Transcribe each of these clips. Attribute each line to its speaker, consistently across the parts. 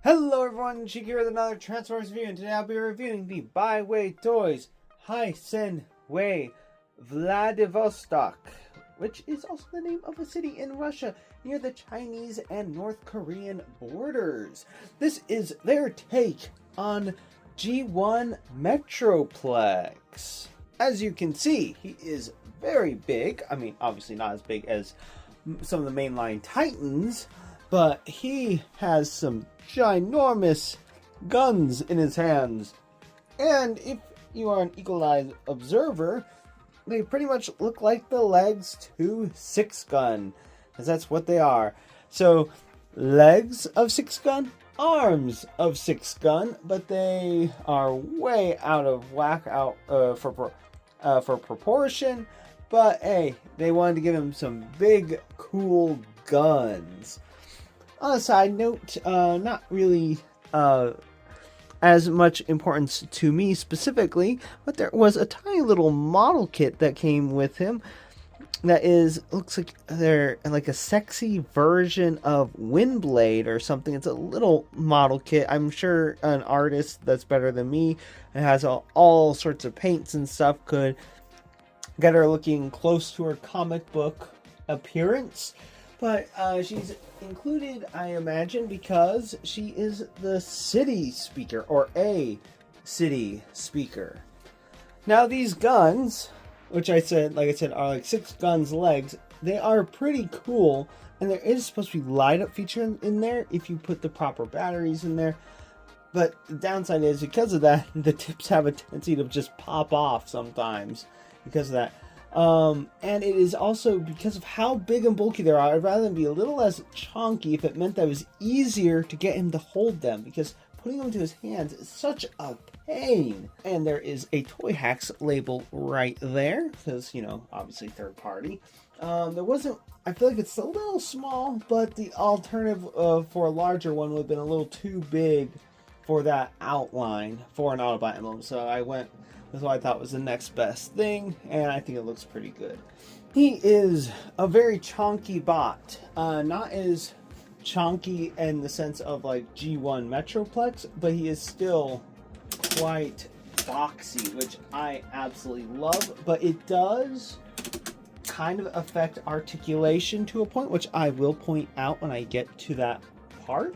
Speaker 1: Hello everyone, Cheeky here with another Transformers review, and today I'll be reviewing the Byway Toys Way Vladivostok, which is also the name of a city in Russia near the Chinese and North Korean borders. This is their take on G1 Metroplex. As you can see, he is very big. I mean, obviously not as big as some of the mainline Titans, but he has some ginormous guns in his hands. And if you are an eagle-eyed observer, they pretty much look like the legs to Six Gun, because that's what they are. So, legs of Six Gun, arms of Six Gun, but they are way out of whack for proportion. But hey, they wanted to give him some big, cool guns. On a side note, not really as much importance to me specifically, but there was a tiny little model kit that came with him that looks like they're like a sexy version of Windblade or something. It's a little model kit. I'm sure an artist that's better than me, it has all sorts of paints and stuff, could get her looking close to her comic book appearance. But she's included, I imagine, because she is the city speaker, or a city speaker. Now these guns, which like I said, are like Six Gun's legs, they are pretty cool, and there is supposed to be light up feature in there if you put the proper batteries in there. But the downside is, because of that, the tips have a tendency to just pop off sometimes because of that. And it is also because of how big and bulky they are. I'd rather them be a little less chunky if it meant that it was easier to get him to hold them, because putting them into his hands is such a pain. And there is a Toy Hacks label right there, because, you know, obviously third party. There wasn't, I feel like it's a little small, but the alternative for a larger one would have been a little too big for that outline for an Autobot emblem. So I went with what I thought was the next best thing, and I think it looks pretty good. He is a very chonky bot. Not as chonky in the sense of like G1 Metroplex, but he is still quite boxy, which I absolutely love. But it does kind of affect articulation to a point, which I will point out when I get to that part.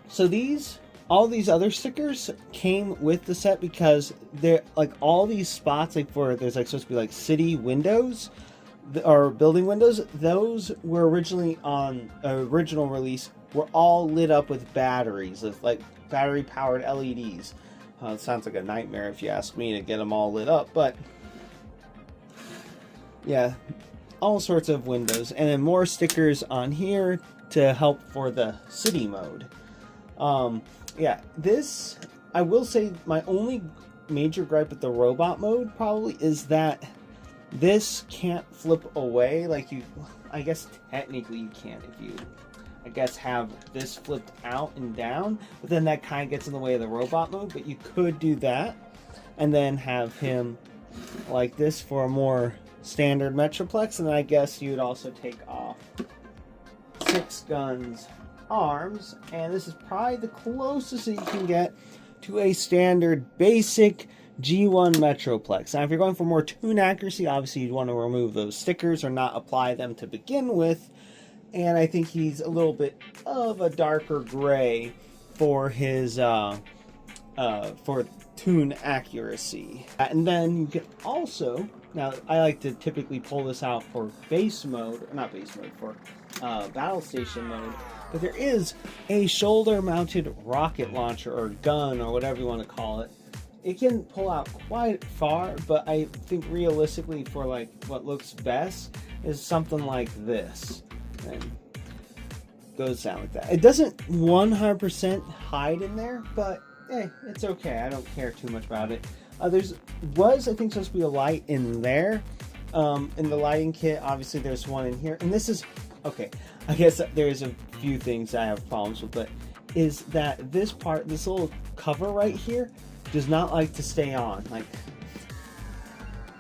Speaker 1: So all these other stickers came with the set, because they're like all these spots, like there's like supposed to be like city windows or building windows. Those were originally on original release, were all lit up with batteries, with like battery powered LEDs. It sounds like a nightmare if you ask me to get them all lit up, but yeah, all sorts of windows, and then more stickers on here to help for the city mode. Yeah, this, I will say, my only major gripe with the robot mode probably is that this can't flip away. Like I guess technically you can if you, I guess, have this flipped out and down, but then that kind of gets in the way of the robot mode. But you could do that and then have him like this for a more standard Metroplex, and then I guess you'd also take off Six Gun's arms, and this is probably the closest that you can get to a standard basic G1 Metroplex. Now if you're going for more tune accuracy, obviously you'd want to remove those stickers or not apply them to begin with, and I think he's a little bit of a darker gray for his for tune accuracy. And then you can also, now I like to typically pull this out for base mode, or not base mode, for battle station mode, but there is a shoulder mounted rocket launcher or gun or whatever you want to call it. It can pull out quite far, but I think realistically for like what looks best is something like this, and goes down like that. It doesn't 100% hide in there, but it's okay. I don't care too much about it. I think supposed to be a light in there. In the lighting kit, obviously there's one in here, and this is okay. I guess there's a few things I have problems with, but is that this part, this little cover right here, does not like to stay on. Like,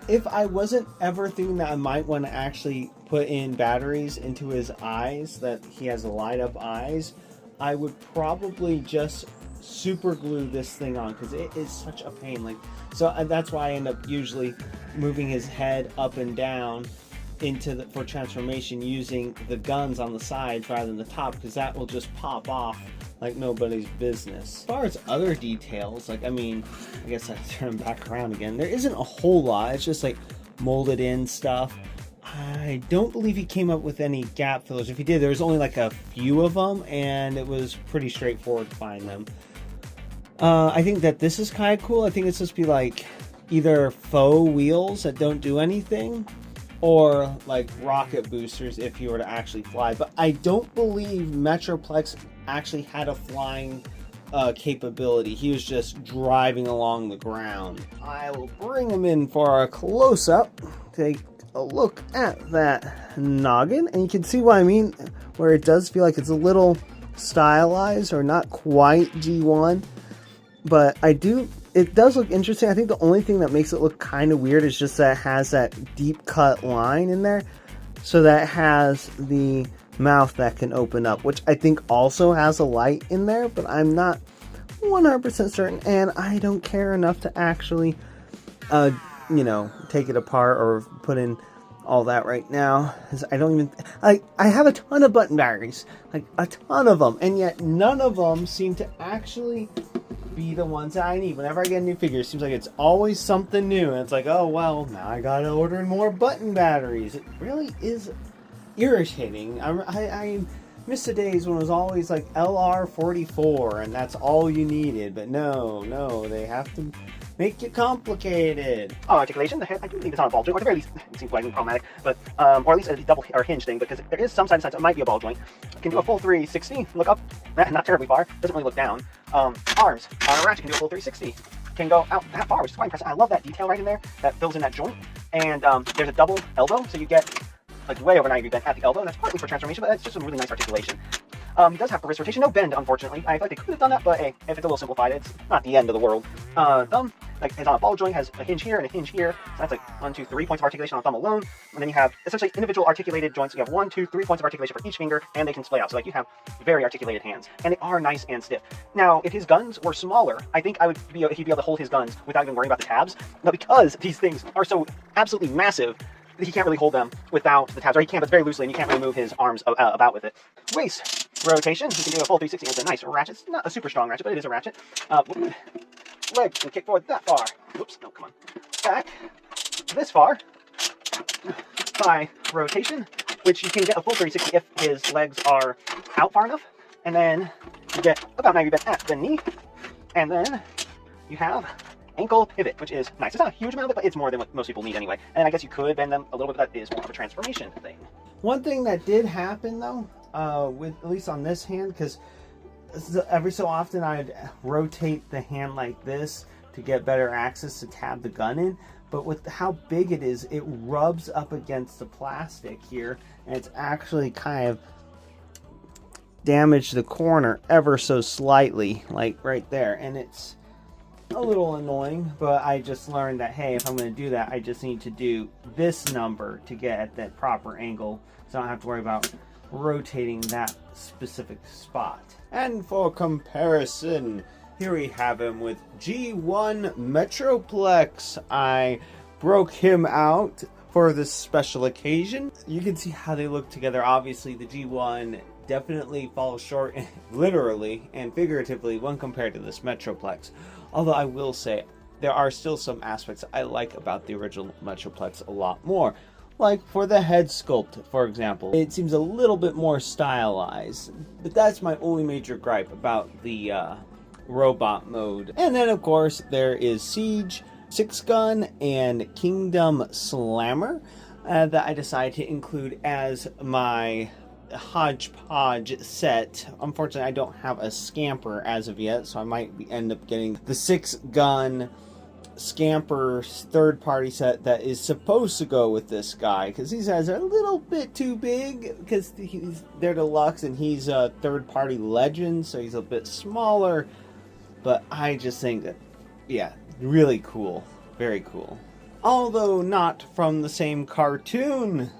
Speaker 1: if I wasn't ever thinking that I might want to actually put in batteries into his eyes, that he has light up eyes, I would probably just super glue this thing on, because it is such a pain. Like, so that's why I end up usually moving his head up and down for transformation, using the guns on the sides rather than the top, because that will just pop off like nobody's business. As far as other details, like, I mean, I guess I turn back around again. There isn't a whole lot. It's just like molded in stuff. I don't believe he came up with any gap fillers. If he did, there was only like a few of them, and it was pretty straightforward to find them. I think that this is kind of cool. I think it's supposed to be like either faux wheels that don't do anything, or like rocket boosters if you were to actually fly. But I don't believe Metroplex actually had a flying capability. He was just driving along the ground. I will bring him in for a close-up. Take a look at that noggin, and you can see what I mean, where it does feel like it's a little stylized or not quite G1. But it does look interesting. I think the only thing that makes it look kind of weird is just that it has that deep cut line in there. So that has the mouth that can open up, which I think also has a light in there, but I'm not 100% certain, and I don't care enough to actually, take it apart or put in all that right now, because I don't even, I have a ton of button batteries, like a ton of them, and yet none of them seem to actually be the ones that I need. Whenever I get a new figure, it seems like it's always something new, and it's like, oh well, now I gotta order more button batteries. It really is irritating. I miss the days when it was always like LR44 and that's all you needed, but no, they have to make it complicated. Articulation, the head, I do believe it's on a ball joint, or at the very least, it seems slightly problematic, but, or at least a double or hinge thing, because there is some side it might be a ball joint. It can do a full 360, look up, not terribly far, doesn't really look down. Arms, on a ratchet can do a full 360. Can go out that far, which is quite impressive. I love that detail right in there that fills in that joint. And there's a double elbow, so you get like way over 90 bent at the elbow, and that's partly for transformation, but that's just a really nice articulation. He does have the wrist rotation, no bend, unfortunately. I feel like they could have done that, but hey, if it's a little simplified, it's not the end of the world. Thumb, like, it's on a ball joint, has a hinge here and a hinge here, so that's like 1, 2, 3 points of articulation on thumb alone. And then you have essentially individual articulated joints. You have 1, 2, 3 points of articulation for each finger, and they can splay out. So like you have very articulated hands, and they are nice and stiff. Now, if his guns were smaller, I think he'd be able to hold his guns without even worrying about the tabs. But because these things are so absolutely massive, he can't really hold them without the tabs, or he can, but very loosely, and you can't really move his arms about with it. Waist rotation, he can do a full 360 with a nice ratchet. It's not a super strong ratchet, but it is a ratchet. Legs can kick forward that far. Oops, no, come on. Back this far. Thigh rotation, which you can get a full 360 if his legs are out far enough. And then you get about 90 bent at the knee. And then you have ankle pivot, which is nice. It's not a huge amount of it, but it's more than what most people need anyway. And I guess you could bend them a little bit, but that is more of a transformation thing. One thing that did happen though, with at least on this hand, because every so often I'd rotate the hand like this to get better access to tab the gun in, but with how big it is, it rubs up against the plastic here, and it's actually kind of damaged the corner ever so slightly, like right there, and it's a little annoying, but I just learned that, hey, if I'm going to do that, I just need to do this number to get at that proper angle, so I don't have to worry about rotating that specific spot. And for comparison, here we have him with G1 Metroplex. I broke him out for this special occasion. You can see how they look together. Obviously, the G1 definitely falls short, literally and figuratively, when compared to this Metroplex. Although I will say, there are still some aspects I like about the original Metroplex a lot more. Like for the head sculpt, for example. It seems a little bit more stylized. But that's my only major gripe about the robot mode. And then, of course, there is Siege, Six Gun, and Kingdom Slammer that I decided to include as my hodgepodge set. Unfortunately, I don't have a scamper as of yet, so I might end up getting the 6-gun scamper third-party set that is supposed to go with this guy, because these guys are a little bit too big, because they're deluxe and he's a third-party legend, so he's a bit smaller. But I just think that, yeah, really cool, very cool. Although not from the same cartoon,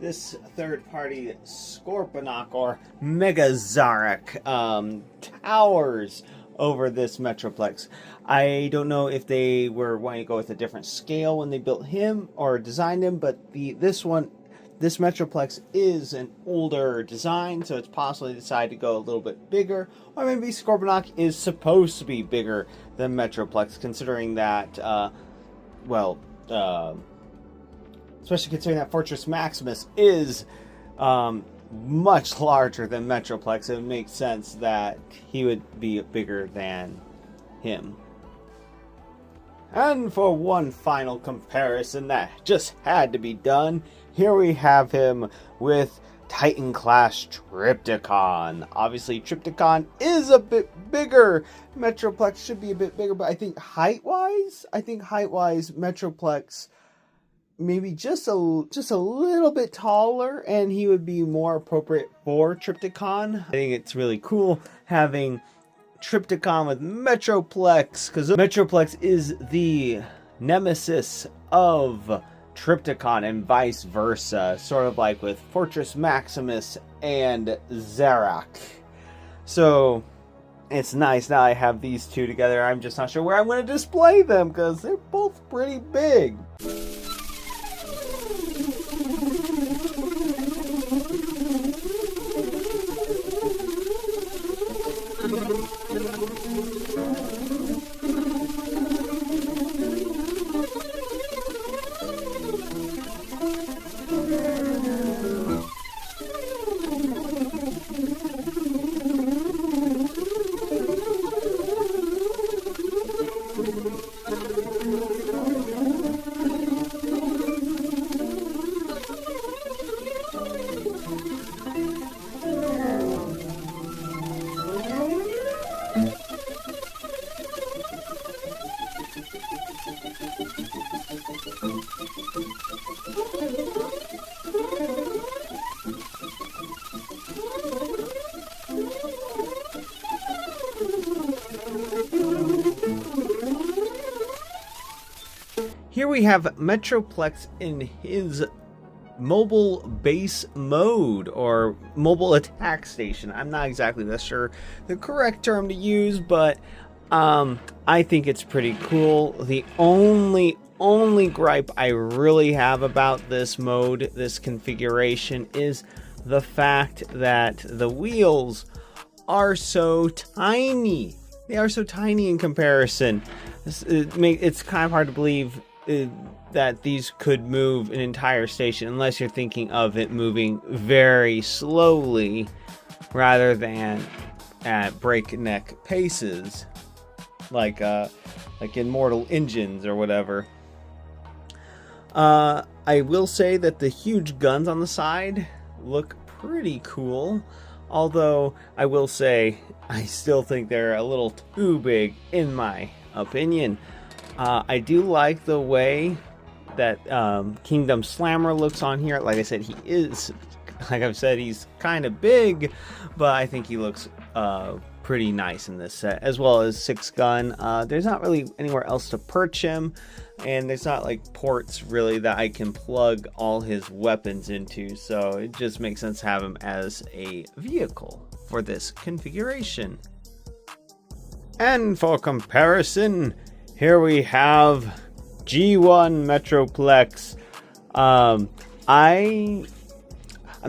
Speaker 1: this third-party Scorponok or Megazarek towers over this Metroplex. I don't know if they were wanting to go with a different scale when they built him or designed him, but this Metroplex is an older design, so it's possibly decided to go a little bit bigger, or maybe Scorponok is supposed to be bigger than Metroplex, considering that, especially considering that Fortress Maximus is much larger than Metroplex. It makes sense that he would be bigger than him. And for one final comparison that just had to be done, here we have him with Titan class Trypticon. Obviously Trypticon is a bit bigger. Metroplex should be a bit bigger, but I think height-wise Metroplex maybe just a little bit taller, and he would be more appropriate for Trypticon. I think it's really cool having Trypticon with Metroplex, because Metroplex is the nemesis of Trypticon and vice versa, sort of like with Fortress Maximus and Zarak. So it's nice now I have these two together. I'm just not sure where I'm going to display them because they're both pretty big. Here we have Metroplex in his mobile base mode, or mobile attack station. I'm not exactly sure the correct term to use, but I think it's pretty cool. The only gripe I really have about this mode, this configuration, is the fact that the wheels are so tiny. They are so tiny in comparison. It's kind of hard to believe that these could move an entire station unless you're thinking of it moving very slowly rather than at breakneck paces, like in Mortal Engines or whatever. I will say that the huge guns on the side look pretty cool, although I will say I still think they're a little too big in my opinion. I do like the way that Kingdom Slammer looks on here. Like I said, he's kind of big, but I think he looks pretty nice in this set, as well as Six Gun. There's not really anywhere else to perch him, and there's not like ports really that I can plug all his weapons into, so it just makes sense to have him as a vehicle for this configuration. And for comparison, here we have G1 Metroplex. I'm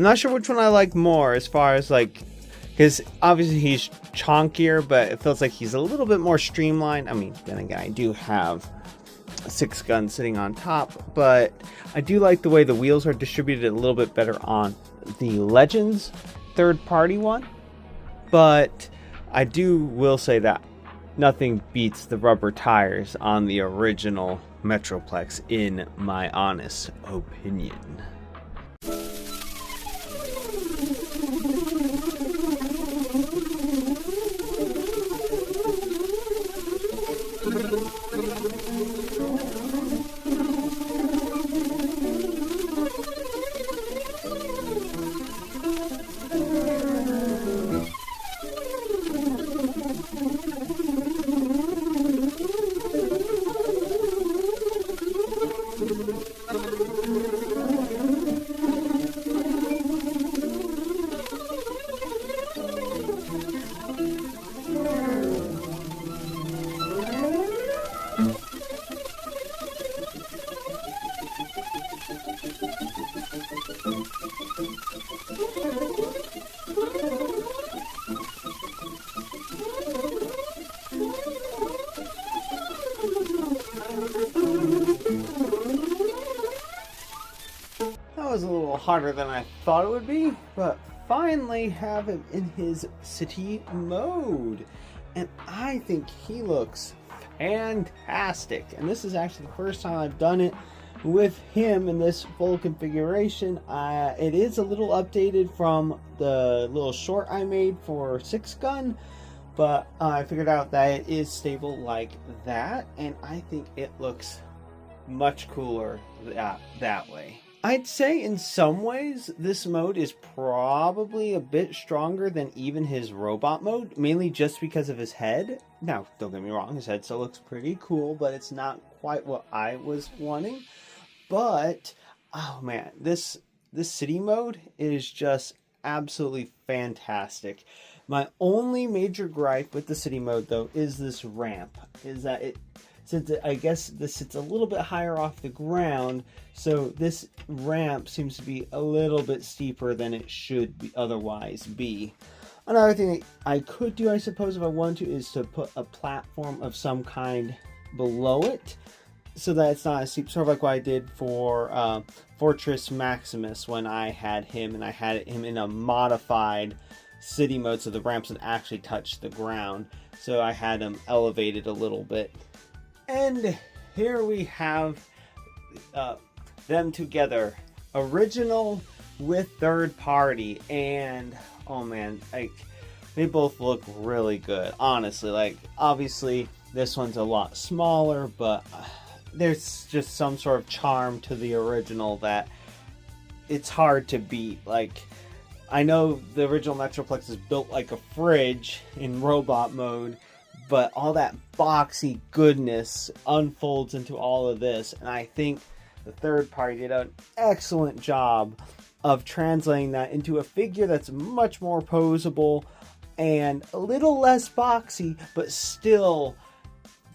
Speaker 1: not sure which one I like more, as far as like, because obviously he's chonkier, but it feels like he's a little bit more streamlined. I mean, then again, I do have a Six Gun sitting on top, but I do like the way the wheels are distributed a little bit better on the Legends third-party one. But I will say that nothing beats the rubber tires on the original Metroplex, in my honest opinion. harder than I thought it would be, but finally have him in his city mode. And I think he looks fantastic. And this is actually the first time I've done it with him in this full configuration. It is a little updated from the little short I made for 6-gun, but I figured out that it is stable like that, and I think it looks much cooler that way. I'd say in some ways this mode is probably a bit stronger than even his robot mode, mainly just because of his head. Now, don't get me wrong, his head still looks pretty cool, but it's not quite what I was wanting. But, oh man, this city mode is just absolutely fantastic. My only major gripe with the city mode, though, is this ramp. Is that I guess this sits a little bit higher off the ground, so this ramp seems to be a little bit steeper than it should otherwise be. Another thing that I could do, I suppose, if I wanted to, is to put a platform of some kind below it, so that it's not as steep, sort of like what I did for Fortress Maximus when I had him, and I had him in a modified city mode, so the ramps would actually touch the ground. So I had him elevated a little bit. And here we have them together, original with third party, and oh man, like, they both look really good, honestly. Like, obviously this one's a lot smaller, but there's just some sort of charm to the original that it's hard to beat. Like, I know the original Metroplex is built like a fridge in robot mode, but all that boxy goodness unfolds into all of this, and I think the third party did an excellent job of translating that into a figure that's much more posable and a little less boxy, but still,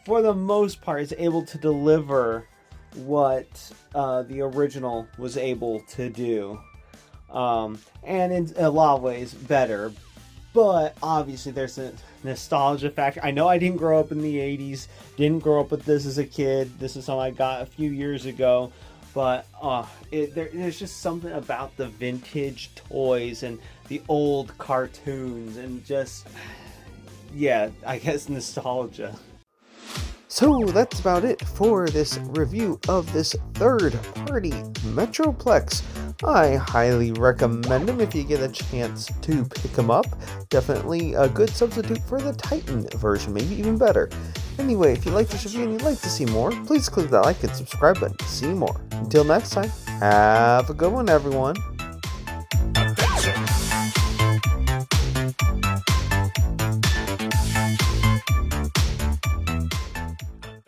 Speaker 1: for the most part, is able to deliver what the original was able to do. And in a lot of ways better. But obviously there's a nostalgia factor. I know I didn't grow up in the 80s, didn't grow up with this as a kid. This is something I got a few years ago. But there's just something about the vintage toys and the old cartoons and just, yeah, I guess nostalgia. So that's about it for this review of this third-party Metroplex. I highly recommend them if you get a chance to pick them up. Definitely a good substitute for the Titan version, maybe even better. Anyway, if you like this review and you'd like to see more, please click that like and subscribe button to see more. Until next time, have a good one, everyone.